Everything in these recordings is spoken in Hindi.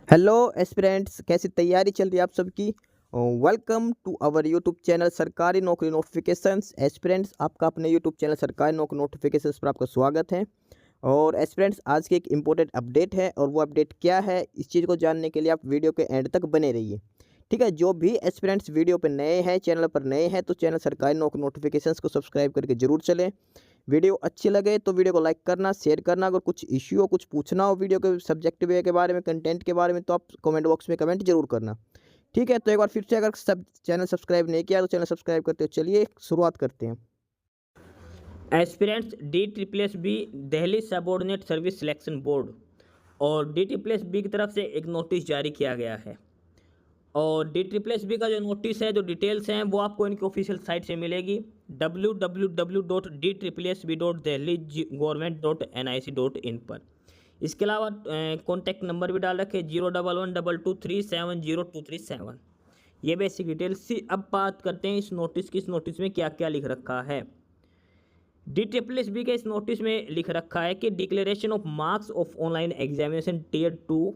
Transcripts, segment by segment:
हेलो एस्पिरेंट्स, कैसी तैयारी चल रही है आप सबकी। Welcome to our YouTube channel Sarkari Naukri notifications. Aspirants, आपका अपने YouTube channel Sarkari Naukri notifications पर आपका स्वागत है। और एस्पिरेंट्स, आज की एक इम्पोर्टेंट अपडेट है और वो अपडेट क्या है, इस चीज़ को जानने के लिए आप वीडियो के एंड तक बने रहिए। ठीक है, जो भी एस्पिरेंट्स वीडियो पर नए हैं, चैनल पर नए हैं, तो चैनल सरकारी नौकरी नोटिफिकेशंस को सब्सक्राइब करके जरूर चलें। वीडियो अच्छी लगे तो वीडियो को लाइक करना, शेयर करना। अगर कुछ इश्यू हो, कुछ पूछना हो वीडियो के सब्जेक्ट वे के बारे में, कंटेंट के बारे में, तो आप कमेंट बॉक्स में कमेंट जरूर करना। ठीक है, तो एक बार फिर से, अगर सब चैनल सब्सक्राइब नहीं किया तो चैनल सब्सक्राइब करते हो। चलिए शुरुआत करते हैं। Aspirants DSSB Delhi subordinate service selection board और DSSB की तरफ से एक नोटिस जारी किया गया है। और DSSB का जो नोटिस है, जो डिटेल्स हैं, वो आपको इनकी ऑफिशियल साइट से मिलेगी www.dssb.delhi-government.nic.in पर। इसके अलावा कॉन्टैक्ट नंबर भी डाल रखे 01122370237। ये बेसिक डिटेल्स थी। अब बात करते हैं इस नोटिस की। इस नोटिस में क्या क्या लिख रखा है। DSSB के इस नोटिस में लिख रखा है कि declaration of marks of online examination tier 2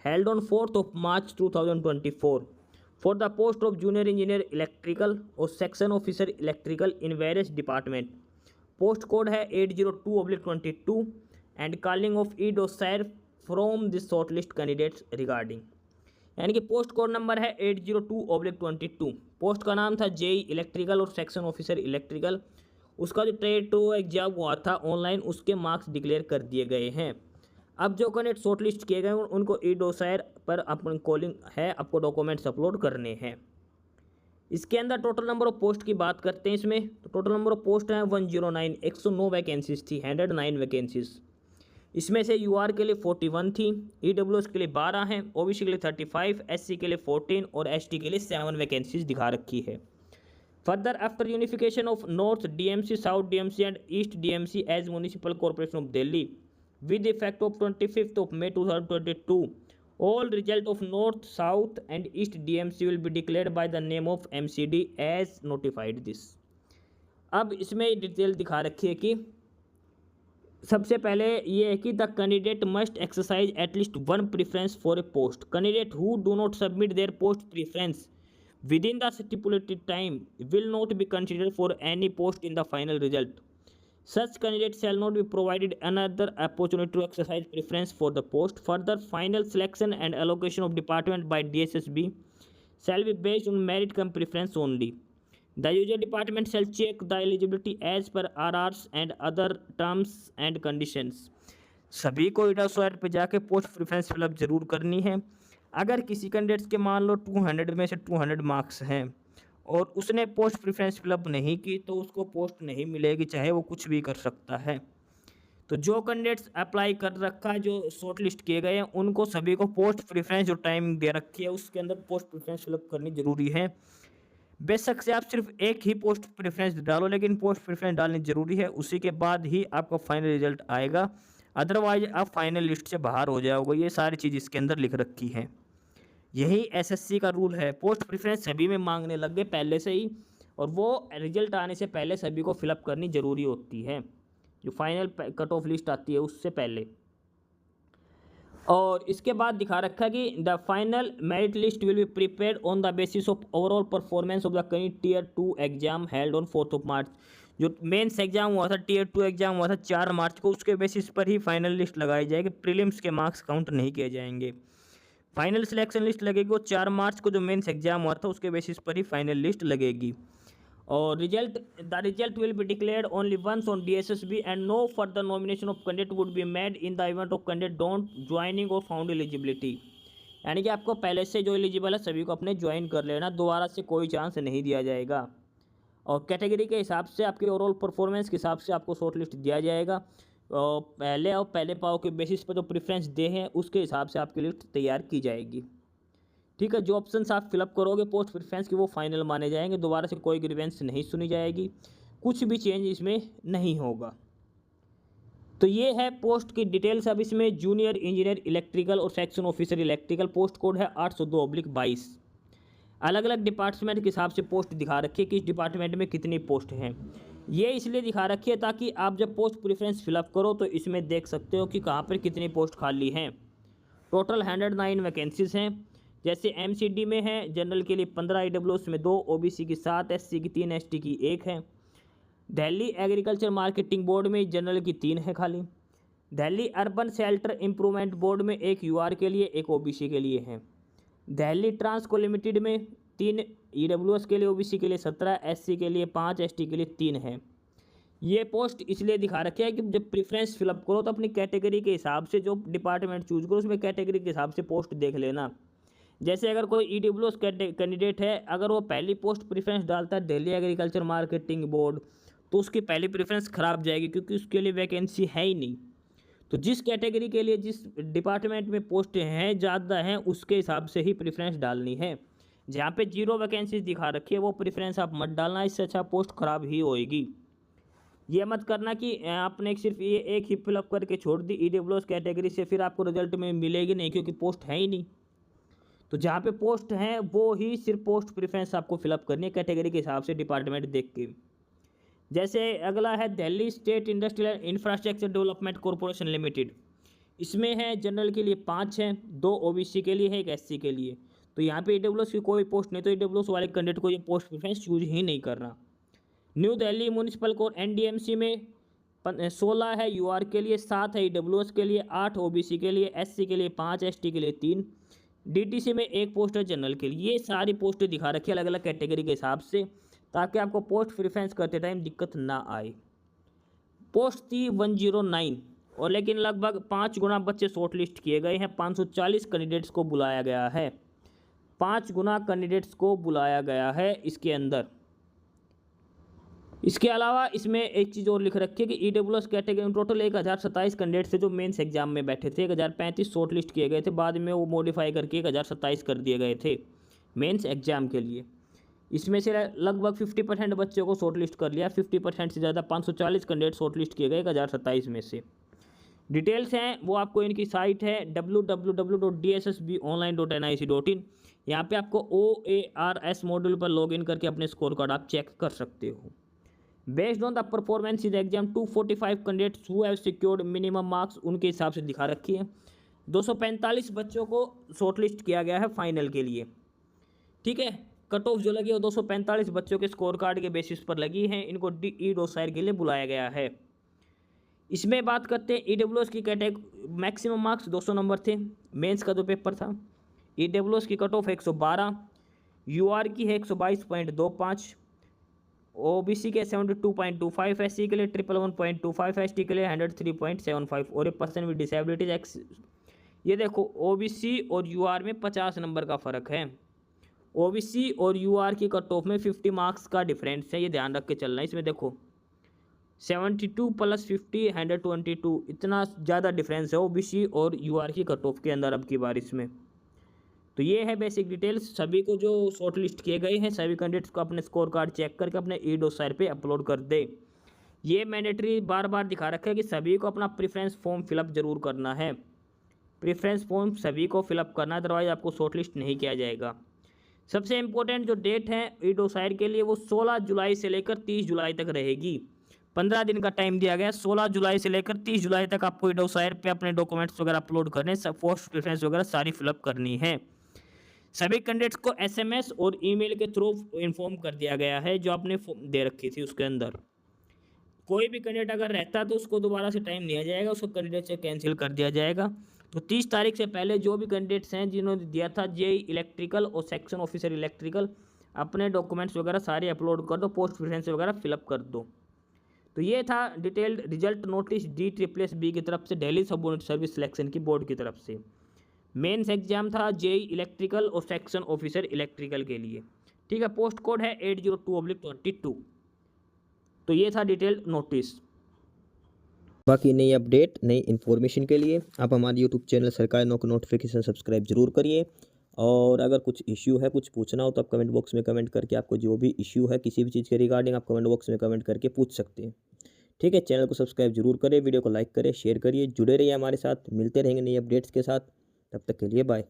held on 4 March 2024 for the post of junior engineer electrical और section officer electrical in various department. Post code है 802/22 and calling of e dossier from this short list candidates regarding. यानी कि पोस्ट कोड नंबर है 802/22। पोस्ट का नाम था जेई इलेक्ट्रिकल और सेक्शन ऑफिसर इलेक्ट्रिकल। उसका जो ट्रेड टू एग्जाम हुआ था ऑनलाइन, उसके मार्क्स डिक्लेयर कर दिए गए हैं। अब जो कैंडिडेट शॉर्ट लिस्ट किए गए हैं उनको ई डोसायर पर अपन कॉलिंग है, आपको डॉक्यूमेंट्स अपलोड करने हैं। इसके अंदर टोटल नंबर ऑफ पोस्ट की बात करते हैं। इसमें तो टोटल नंबर ऑफ पोस्ट हैं 109। 109 वैकेंसीज थी, 109 वैकेंसीज। इसमें से यूआर के लिए 41 थी, ईडब्ल्यूएस के लिए 12 हैं, ओबीसी के लिए 35, एससी के लिए 14 और एसटी के लिए 7 वैकेंसीज दिखा रखी है। Further, after unification of North DMC, South DMC and East DMC as Municipal Corporation of Delhi, with effect of 25th of May 2022, all result of North, South and East DMC will be declared by the name of MCD as notified this। अब इसमें डिटेल दिखा रखी है कि सबसे पहले ये है कि the candidate must exercise at least one preference for a post. Candidate who do not submit there post preference within the stipulated time will not be considered for any post in the final result. Such candidates shall not be provided another opportunity to exercise preference for the post. Further, final selection and allocation of department by DSSB shall be based on merit cum preference only. The usual department shall check the eligibility as per RRs and other terms and conditions. सभी को इटासोएर पे जाके पोस्ट प्रेफरेंस फिलअप जरूर करनी है। अगर किसी कैंडिडेट्स के मान लो 200 में से 200 मार्क्स हैं और उसने पोस्ट प्रेफरेंस फिलअप नहीं की तो उसको पोस्ट नहीं मिलेगी, चाहे वो कुछ भी कर सकता है। तो जो कैंडिडेट्स अप्लाई कर रखा है, जो शॉर्ट लिस्ट किए गए हैं, उनको सभी को पोस्ट प्रेफरेंस जो टाइमिंग दे रखी है उसके अंदर पोस्ट प्रेफरेंस फिलअप करनी जरूरी है। बेशक से आप सिर्फ एक ही पोस्ट प्रेफरेंस डालो, लेकिन पोस्ट प्रेफरेंस डालनी जरूरी है, उसी के बाद ही आपका फाइनल रिजल्ट आएगा। अदरवाइज आप फाइनल लिस्ट से बाहर हो जाओगे। ये सारी चीज़ इसके अंदर लिख रखी है। यही एसएससी का रूल है। पोस्ट प्रेफरेंस सभी में मांगने लग गए पहले से ही, और वो रिजल्ट आने से पहले सभी को फिलअप करनी ज़रूरी होती है, जो फाइनल कट ऑफ लिस्ट आती है उससे पहले। और इसके बाद दिखा रखा है कि the final merit list will be prepared on the basis of overall performance of the candidate tier 2 exam held on 4 March. जो मेंस एग्जाम हुआ था, टियर 2 एग्जाम हुआ था 4 मार्च को, उसके बेसिस पर ही फाइनल लिस्ट लगाई जाएगी। प्रीलिम्स के मार्क्स काउंट नहीं किए जाएंगे। फाइनल सिलेक्शन लिस्ट लगेगी वो 4 मार्च को, जो मेंस एग्जाम हुआ था उसके बेसिस पर ही फाइनल लिस्ट लगेगी। और the result will be declared only once on DSSB and no further nomination of candidate would be made in the event of candidate don't joining or found eligibility. यानी कि आपको पहले से जो एलिजिबल है सभी को अपने ज्वाइन कर लेना, दोबारा से कोई चांस नहीं दिया जाएगा। और कैटेगरी के हिसाब से, आपके ओवरऑल परफॉर्मेंस के हिसाब से आपको शॉर्ट लिस्ट दिया जाएगा। और पहले पाव के बेसिस पर जो प्रेफरेंस दे हैं उसके हिसाब से आपकी लिस्ट तैयार की जाएगी। ठीक है, जो ऑप्शंस आप फिलअप करोगे पोस्ट प्रेफरेंस की वो फाइनल माने जाएंगे, दोबारा से कोई ग्रीवेंस नहीं सुनी जाएगी, कुछ भी चेंज इसमें नहीं होगा। तो ये है पोस्ट की डिटेल्स। अब इसमें जूनियर इंजीनियर इलेक्ट्रिकल और section officer electrical post code है 802/22। अलग अलग डिपार्टमेंट के हिसाब से पोस्ट दिखा रखी है कि इस डिपार्टमेंट में कितनी पोस्ट हैं। ये इसलिए दिखा रखी है ताकि आप जब पोस्ट प्रेफरेंस फिलअप करो तो इसमें देख सकते हो कि कहाँ पर कितनी पोस्ट खाली हैं। टोटल 109 वैकेंसीज हैं। जैसे एमसीडी में है जनरल के लिए 15, ईडब्ल्यूएस में 2, ओबीसी की 7, एससी की 3, एसटी की 1 है। दिल्ली एग्रीकल्चर मार्केटिंग बोर्ड में जनरल की 3 है खाली। Delhi urban shelter improvement board में 1 यूआर के लिए, 1 ओबीसी के लिए है। दिल्ली ट्रांसको लिमिटेड में 3 ईडब्ल्यूएस के लिए, ओबीसी के लिए 17, एससी के लिए 5, एसटी के लिए 3 है। ये पोस्ट इसलिए दिखा रखी है कि जब प्रेफरेंस फिलअप करो तो अपनी कैटेगरी के हिसाब से जो डिपार्टमेंट चूज करो उसमें कैटेगरी के हिसाब से पोस्ट देख लेना। जैसे अगर कोई ईडब्ल्यूएस कैंडिडेट है, अगर वो पहली पोस्ट प्रेफरेंस डालता है दिल्ली एग्रीकल्चर मार्केटिंग बोर्ड, तो उसकी पहली प्रेफरेंस खराब जाएगी क्योंकि उसके लिए वैकेंसी है ही नहीं। तो जिस कैटेगरी के लिए जिस डिपार्टमेंट में पोस्ट हैं ज़्यादा हैं उसके हिसाब से ही प्रेफरेंस डालनी है। जहाँ पे 0 वैकेंसीज दिखा रखी है वो प्रेफरेंस आप मत डालना, इससे अच्छा पोस्ट खराब ही होएगी। ये मत करना कि आपने सिर्फ ये एक ही फिलअप करके छोड़ दी ईडब्ल्यूएस कैटेगरी से, फिर आपको रिजल्ट में मिलेगी नहीं क्योंकि पोस्ट है ही नहीं। तो जहाँ पे पोस्ट हैं वो ही सिर्फ पोस्ट प्रेफरेंस आपको फिलअप करनी है कैटेगरी के हिसाब से, डिपार्टमेंट देख के। जैसे अगला है Delhi state industrial infrastructure development corporation limited. इसमें है जनरल के लिए 5 हैं, 2 ओबीसी के लिए है, 1 एससी के लिए। तो यहाँ पे ईडब्ल्यूएस की कोई पोस्ट नहीं, तो ईडब्ल्यूएस वाले कैंडिडेट को ये पोस्ट प्रेफरेंस चूज ही नहीं करना। New Delhi municipal court NDMC में 16 है यूआर के लिए, 7 है ईडब्ल्यूएस के लिए, 8 ओबीसी के लिए, एससी के लिए 5, एसटी के लिए 3, डीटीसी में 1 पोस्ट है जनरल के लिए। ये सारी पोस्टें दिखा रखी है अलग अलग कैटेगरी के हिसाब से ताकि आपको पोस्ट प्रेफरेंस करते टाइम दिक्कत ना आए। पोस्ट थी 109 और लेकिन लगभग 5 गुना बच्चे शॉर्ट लिस्ट किए गए हैं। 540 कैंडिडेट्स को बुलाया गया है, 5 गुना कैंडिडेट्स को बुलाया गया है इसके अंदर। इसके अलावा इसमें एक चीज़ और लिख रखी है कि ईडब्ल्यूएस कैटेगरी में टोटल 1027 कैंडिडेट थे जो मेंस एग्जाम में बैठे थे। 1035 शॉर्ट लिस्ट किए गए थे, बाद में वो मॉडिफाई करके 1027 कर दिए गए थे मेंस एग्जाम के लिए। इसमें से लगभग 50% बच्चों को शॉर्ट लिस्ट कर लिया, 50% से ज़्यादा 540 कैंडिडेट शॉर्ट लिस्ट किए गए 1027 में से। डिटेल्स हैं वो आपको इनकी साइट है www.dssbonline.nic.in। यहाँ पे आपको OARS मॉड्यूल पर लॉगिन करके अपने स्कोर कार्ड आप चेक कर सकते हो। Based on the performance in exam 245 candidates who have secured minimum marks, उनके हिसाब से दिखा रखी है। 245 बच्चों को शॉर्ट लिस्ट किया गया है फाइनल के लिए। ठीक है, कट ऑफ जो लगी है वो 245 बच्चों के स्कोर कार्ड के बेसिस पर लगी हैं। इनको ई डोसायर के लिए बुलाया गया है। इसमें बात करते हैं ईडब्ल्यूएस की कैटेगरी। मैक्सिमम मार्क्स 200 नंबर थे मेंस का जो पेपर था। ईडब्ल्यूएस की कट ऑफ 112, यूआर की है 122.25, ओबीसी के 72.25, एससी के लिए 111.25, एसटी के लिए 103.75 और 1% विद डिसेबिलिटीज। ये देखो ओबीसी और यूआर में 50 नंबर का फ़र्क है। ओबीसी और यूआर की कट ऑफ में 50 मार्क्स का डिफरेंस है, ये ध्यान रख के चलना है। इसमें देखो 72 + 50 122, इतना ज़्यादा डिफरेंस है ओबीसी और यूआर की कट ऑफ के अंदर अब की बार इसमें। तो ये है बेसिक डिटेल्स। सभी को जो शॉर्ट लिस्ट किए गए हैं सभी कैंडिडेट्स को अपने स्कोर कार्ड चेक करके अपने ई डोसायर पे अपलोड कर दे। ये मैंडेटरी बार बार दिखा रखा है कि सभी को अपना प्रेफरेंस फॉर्म फिलअप जरूर करना है। प्रेफरेंस फॉर्म सभी को फिलअप करना है, अदरवाइज आपको शॉर्ट लिस्ट नहीं किया जाएगा। सबसे इम्पोर्टेंट जो डेट है ई डोसायर के लिए वो 16 जुलाई से लेकर 30 जुलाई तक रहेगी। 15 दिन का टाइम दिया गया। 16 जुलाई से लेकर 30 जुलाई तक आपको ई डोसायर पे अपने डॉक्यूमेंट्स वगैरह अपलोड करने, पोस्ट प्रेफरेंस वगैरह सारी फिलअप करनी है। सभी कैंडिडेट्स को एसएमएस और ईमेल के थ्रू इन्फॉर्म कर दिया गया है जो आपने दे रखी थी उसके अंदर। कोई भी कैंडिडेट अगर रहता तो उसको दोबारा से टाइम लिया जाएगा, उसको कैंडिडेट से कैंसिल कर दिया जाएगा। तो 30 तारीख से पहले जो भी कैंडिडेट्स हैं जिन्होंने दिया था जेई इलेक्ट्रिकल और सेक्शन ऑफिसर इलेक्ट्रिकल, अपने डॉक्यूमेंट्स वगैरह सारे अपलोड कर दो, पोस्ट प्रेफरेंस वगैरह फिलअप कर दो। तो ये था डिटेल्ड रिजल्ट नोटिस DSSB की तरफ से, दिल्ली सबऑर्डिनेट सर्विस सिलेक्शन की बोर्ड की तरफ से। मेंस एग्जाम था जेई इलेक्ट्रिकल और सेक्शन ऑफिसर इलेक्ट्रिकल के लिए। ठीक है, पोस्ट कोड है 802/22। तो ये था डिटेल्ड नोटिस। बाकी नई अपडेट, नई इन्फॉर्मेशन के लिए आप हमारे यूट्यूब चैनल सरकारी नौकरी नोटिफिकेशन सब्सक्राइब जरूर करिए। और अगर कुछ इश्यू है, कुछ पूछना हो तो आप कमेंट बॉक्स में कमेंट करके आपको जो भी इश्यू है किसी भी चीज़ के रिगार्डिंग आप कमेंट बॉक्स में कमेंट करके पूछ सकते हैं। ठीक है, चैनल को सब्सक्राइब जरूर करें, वीडियो को लाइक करें, शेयर करिए, जुड़े रहिए हमारे साथ। मिलते रहेंगे नई अपडेट्स के साथ, तब तक के लिए बाय।